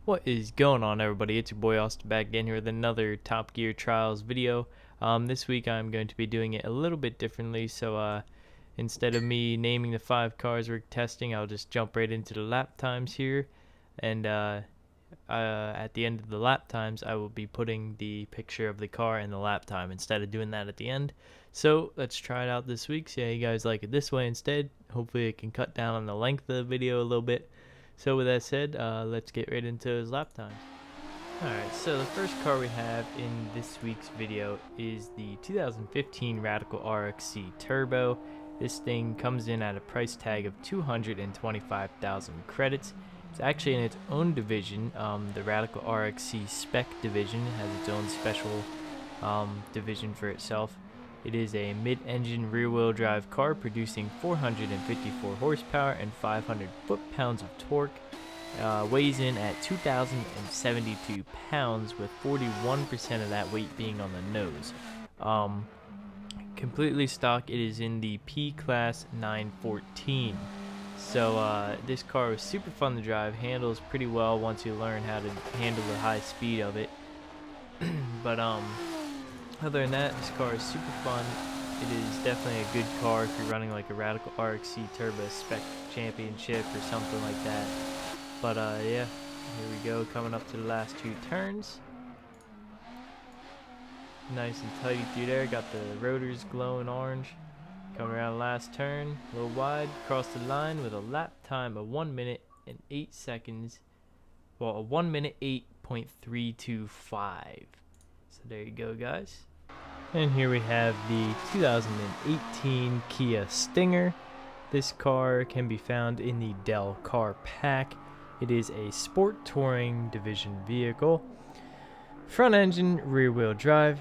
What is going on, everybody? It's your boy Austin back again here with another Top Gear Trials video. This week I'm going to be doing it a little bit differently, so instead of me naming the 5 cars we're testing, I'll just jump right into the lap times here, and at the end of the lap times I will be putting the picture of the car and the lap time instead of doing that at the end. So let's try it out this week, see how you guys like it this way instead. Hopefully it can cut down on the length of the video a little bit. So with that said, let's get right into his lap times. Alright, so the first car we have in this week's video is the 2015 Radical Rxe Turbo. This thing comes in at a price tag of 225,000 credits. It's actually in its own division. The Radical Rxe Spec division has its own special division for itself. It is a mid-engine rear-wheel drive car producing 454 horsepower and 500 foot-pounds of torque. Weighs in at 2,072 pounds, with 41% of that weight being on the nose. Completely stock, it is in the P-Class 914. So this car is super fun to drive, handles pretty well once you learn how to handle the high speed of it. But other than that, this car is super fun. It is definitely a good car if you're running like a Radical RXC Turbo Spec Championship or something like that. But yeah, here we go, coming up to the last 2 turns. Nice and tidy through there, got the rotors glowing orange. Coming around the last turn, a little wide, across the line with a lap time of 1 minute and 8 seconds. Well, a 1 minute 8.325. So there you go, guys. And here we have the 2018 Kia Stinger. This car can be found in the Dell Car Pack. It is a sport touring division vehicle. Front engine, rear wheel drive,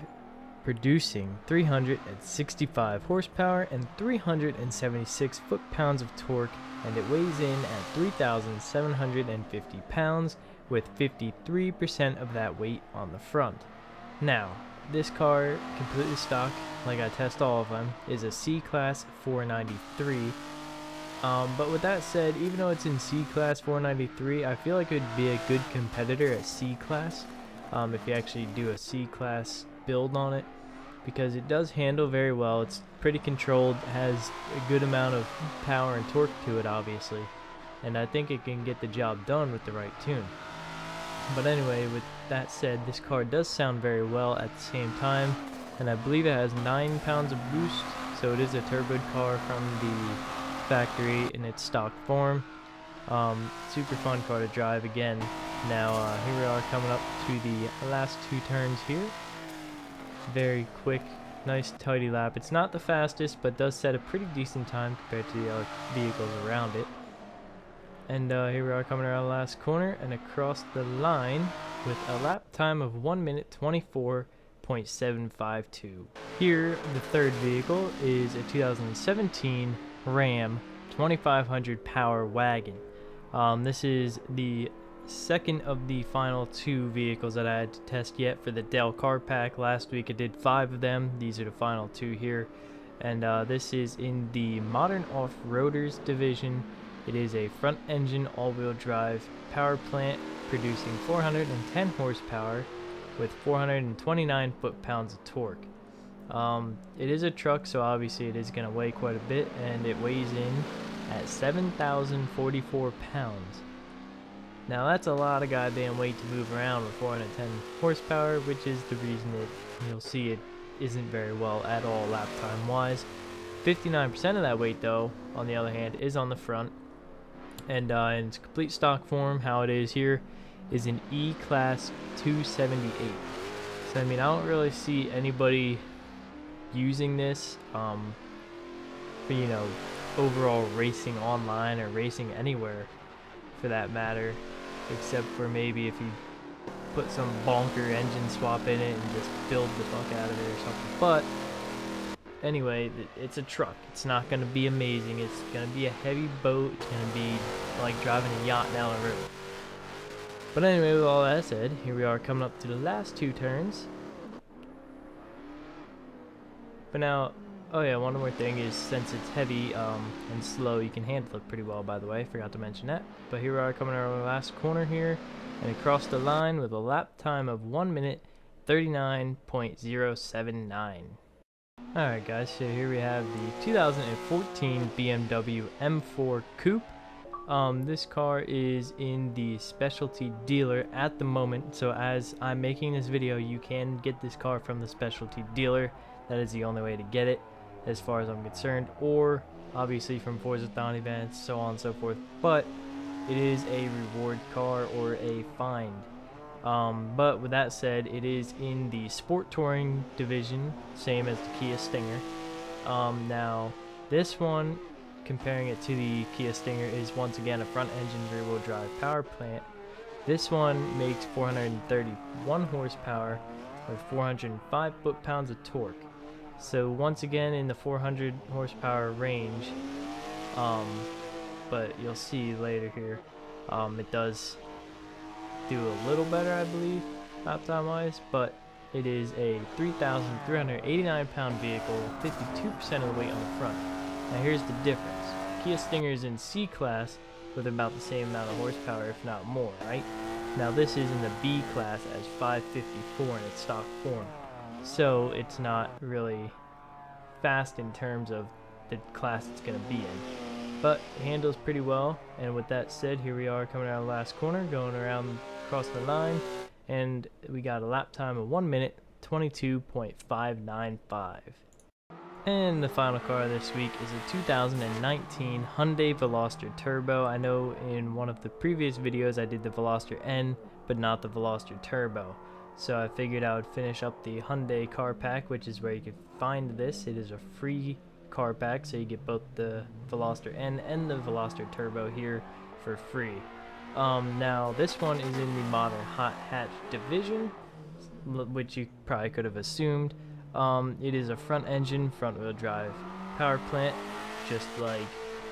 producing 365 horsepower and 376 foot-pounds of torque, and it weighs in at 3,750 pounds with 53% of that weight on the front. Now, this car, completely stock, like I test all of them, is a C-Class 493. But with that said, even though it's in C-Class 493, I feel like it would be a good competitor at C-Class if you actually do a C-Class build on it, because it does handle very well. It's pretty controlled, has a good amount of power and torque to it, obviously, and I think it can get the job done with the right tune. But anyway, with that said, this car does sound very well at the same time, and I believe it has 9 pounds of boost, so it is a turboed car from the factory in its stock form. Super fun car to drive again. Now here we are coming up to the last 2 turns here. Very quick, nice tidy lap. It's not the fastest, but does set a pretty decent time compared to the other vehicles around it. And here we are coming around the last corner and across the line with a lap time of 1 minute 24.752. Here, the third vehicle is a 2017 Ram 2500 Power Wagon. This is the second of the final 2 vehicles that I had to test yet for the Dell Car Pack. Last week I did 5 of them. These are the final 2 here. And this is in the Modern Off-Roaders division. It is a front engine all-wheel drive power plant producing 410 horsepower with 429 foot-pounds of torque. It is a truck, so obviously it is going to weigh quite a bit, and it weighs in at 7,044 pounds. Now that's a lot of goddamn weight to move around with 410 horsepower, which is the reason you'll see it isn't very well at all lap time wise. 59% of that weight, though, on the other hand, is on the front. And in its complete stock form, how it is here, is an E-Class 278. So I mean, I don't really see anybody using this for, you know, overall racing online or racing anywhere for that matter, except for maybe if you put some bonker engine swap in it and just build the fuck out of it or something. But anyway, it's a truck. It's not going to be amazing. It's going to be a heavy boat. It's going to be like driving a yacht down the road. But anyway, with all that said, here we are coming up to the last 2 turns. But now, Oh yeah, one more thing is, since it's heavy and slow, you can handle it pretty well, by the way. Forgot to mention that. But here we are coming around the last corner here, and across the line with a lap time of 1 minute 39.079. Alright guys, so here we have the 2014 BMW M4 Coupe. This car is in the specialty dealer at the moment, so as I'm making this video, you can get this car from the specialty dealer. That is the only way to get it, as far as I'm concerned, or obviously from Forzathon events, so on and so forth. But it is a reward car or a find. But with that said, it is in the sport touring division, same as the Kia Stinger. Now this one, comparing it to the Kia Stinger, is once again a front engine rear-wheel drive power plant. This one makes 431 horsepower with 405 foot-pounds of torque. So once again in the 400 horsepower range, but you'll see later here, it does do a little better, I believe, lap time wise, but it is a 3,389 pound vehicle, 52% of the weight on the front. Now here's the difference. Kia Stinger is in C class with about the same amount of horsepower, if not more, right? Now this is in the B class as 554 in its stock form. So it's not really fast in terms of the class it's going to be in. But it handles pretty well, and with that said, here we are coming around the last corner, going around across the line, and we got a lap time of 1 minute 22.595. And the final car this week is a 2019 Hyundai Veloster Turbo. I know in one of the previous videos I did the Veloster N, but not the Veloster Turbo. So I figured I would finish up the Hyundai Car Pack, which is where you can find this. It is a free car pack, so you get both the Veloster N and the Veloster Turbo here for free. Now this one is in the modern hot hatch division, which you probably could have assumed. It is a front engine, front wheel drive power plant, just like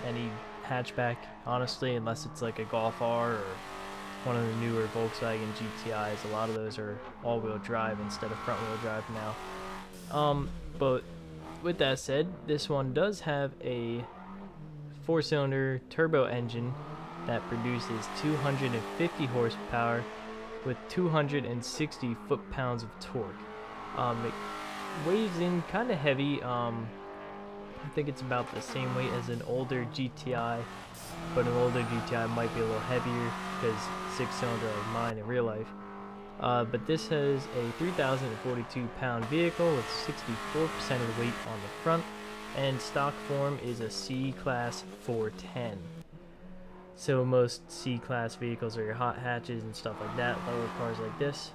any hatchback, honestly, unless it's like a Golf R or one of the newer Volkswagen GTIs. A lot of those are all-wheel drive instead of front-wheel drive now. But with that said, this one does have a 4-cylinder turbo engine that produces 250 horsepower with 260 foot-pounds of torque. It weighs in kind of heavy. I think it's about the same weight as an older GTI, but an older GTI might be a little heavier because 6-cylinder like mine in real life. But this has a 3,042 pound vehicle with 64% of the weight on the front, and stock form is a C-Class 410. So most C-Class vehicles are your hot hatches and stuff like that, lower cars like this.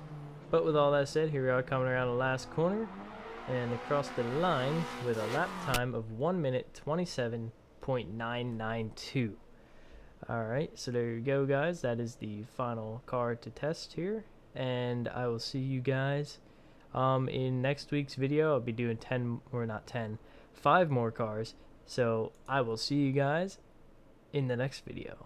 But with all that said, here we are coming around the last corner and across the line with a lap time of 1 minute 27.992. Alright, so there you go guys, that is the final car to test here, and I will see you guys in next week's video. I'll be doing 5 more cars, so I will see you guys in the next video.